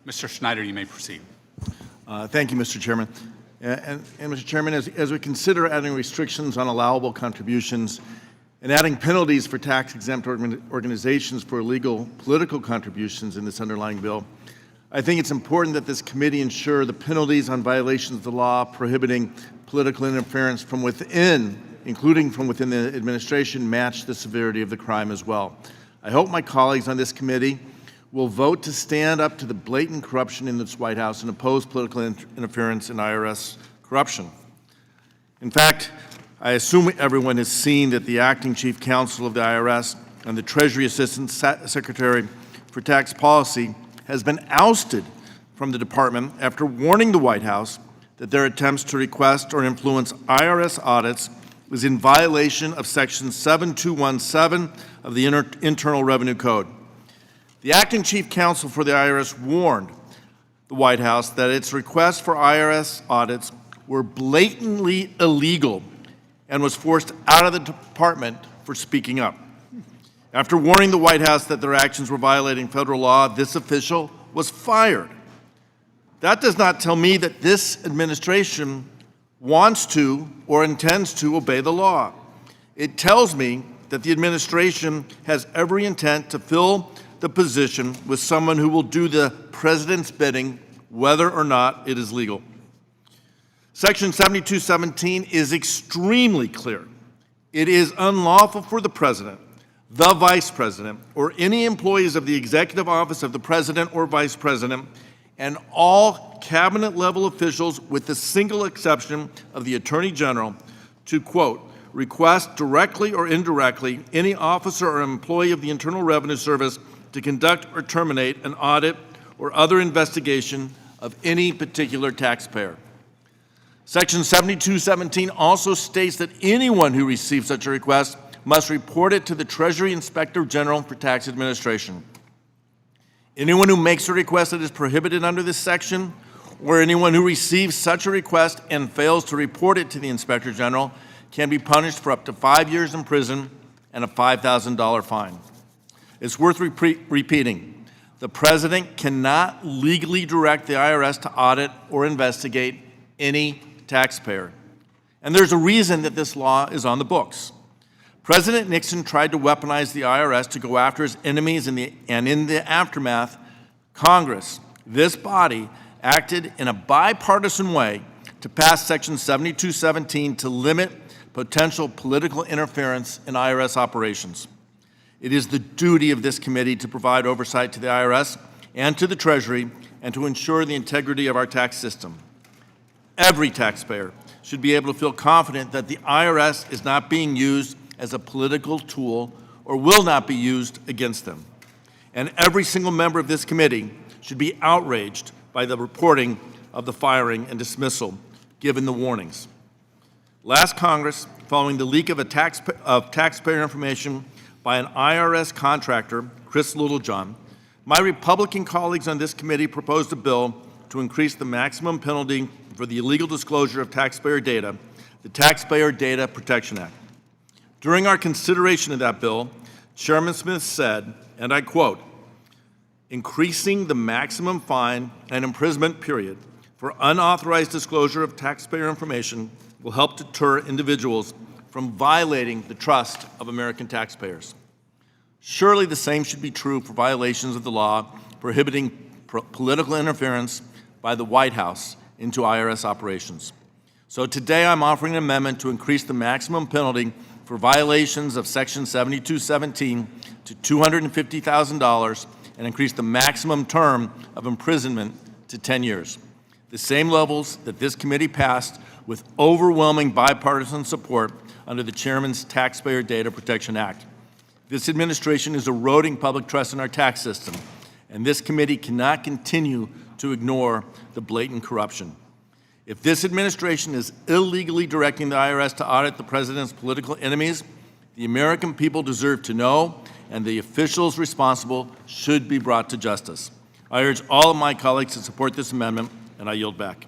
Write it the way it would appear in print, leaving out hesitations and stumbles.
Mr. Schneider, you may proceed. Thank you, Mr. Chairman. And Mr. Chairman, as we consider adding restrictions on allowable contributions and adding penalties for tax-exempt organizations for illegal political contributions in this underlying bill, I think it's important that this committee ensure the penalties on violations of the law prohibiting political interference from within, including from within the administration, match the severity of the crime as well. I hope my colleagues on this committee will vote to stand up to the blatant corruption in this White House and oppose political interference in IRS corruption. In fact, I assume everyone has seen that the acting chief counsel of the IRS and the Treasury Assistant Secretary for Tax Policy has been ousted from the department after warning the White House that their attempts to request or influence IRS audits was in violation of Section 7217 of the Internal Revenue Code. The acting chief counsel for the IRS warned the White House that its requests for IRS audits were blatantly illegal and was forced out of the department for speaking up. After warning the White House that their actions were violating federal law, this official was fired. That does not tell me that this administration wants to or intends to obey the law. It tells me that the administration has every intent to fill the position with someone who will do the president's bidding, whether or not it is legal. Section 7217 is extremely clear. It is unlawful for the president, the vice president, or any employees of the executive office of the president or vice president, and all cabinet-level officials, with the single exception of the Attorney General, to, quote, request directly or indirectly any officer or employee of the Internal Revenue Service to conduct or terminate an audit or other investigation of any particular taxpayer. Section 7217 also states that anyone who receives such a request must report it to the Treasury Inspector General for Tax Administration. Anyone who makes a request that is prohibited under this section, or anyone who receives such a request and fails to report it to the Inspector General, can be punished for up to 5 years in prison and a $5,000 fine. It's worth repeating. The president cannot legally direct the IRS to audit or investigate any taxpayer. And there's a reason that this law is on the books. President Nixon tried to weaponize the IRS to go after his enemies, and in the aftermath, Congress, this body, acted in a bipartisan way to pass Section 7217 to limit potential political interference in IRS operations. It is the duty of this committee to provide oversight to the IRS and to the Treasury and to ensure the integrity of our tax system. Every taxpayer should be able to feel confident that the IRS is not being used as a political tool or will not be used against them. And every single member of this committee should be outraged by the reporting of the firing and dismissal given the warnings. Last Congress, following the leak of taxpayer information by an IRS contractor, Chris Littlejohn, my Republican colleagues on this committee proposed a bill to increase the maximum penalty for the illegal disclosure of taxpayer data, the Taxpayer Data Protection Act. During our consideration of that bill, Chairman Smith said, and I quote, increasing the maximum fine and imprisonment period for unauthorized disclosure of taxpayer information will help deter individuals from violating the trust of American taxpayers. Surely the same should be true for violations of the law prohibiting political interference by the White House into IRS operations. So today I'm offering an amendment to increase the maximum penalty for violations of Section 7217 to $250,000 and increase the maximum term of imprisonment to 10 years. The same levels that this committee passed with overwhelming bipartisan support under the Chairman's Taxpayer Data Protection Act. This administration is eroding public trust in our tax system, and this committee cannot continue to ignore the blatant corruption. If this administration is illegally directing the IRS to audit the president's political enemies, the American people deserve to know, and the officials responsible should be brought to justice. I urge all of my colleagues to support this amendment, and I yield back.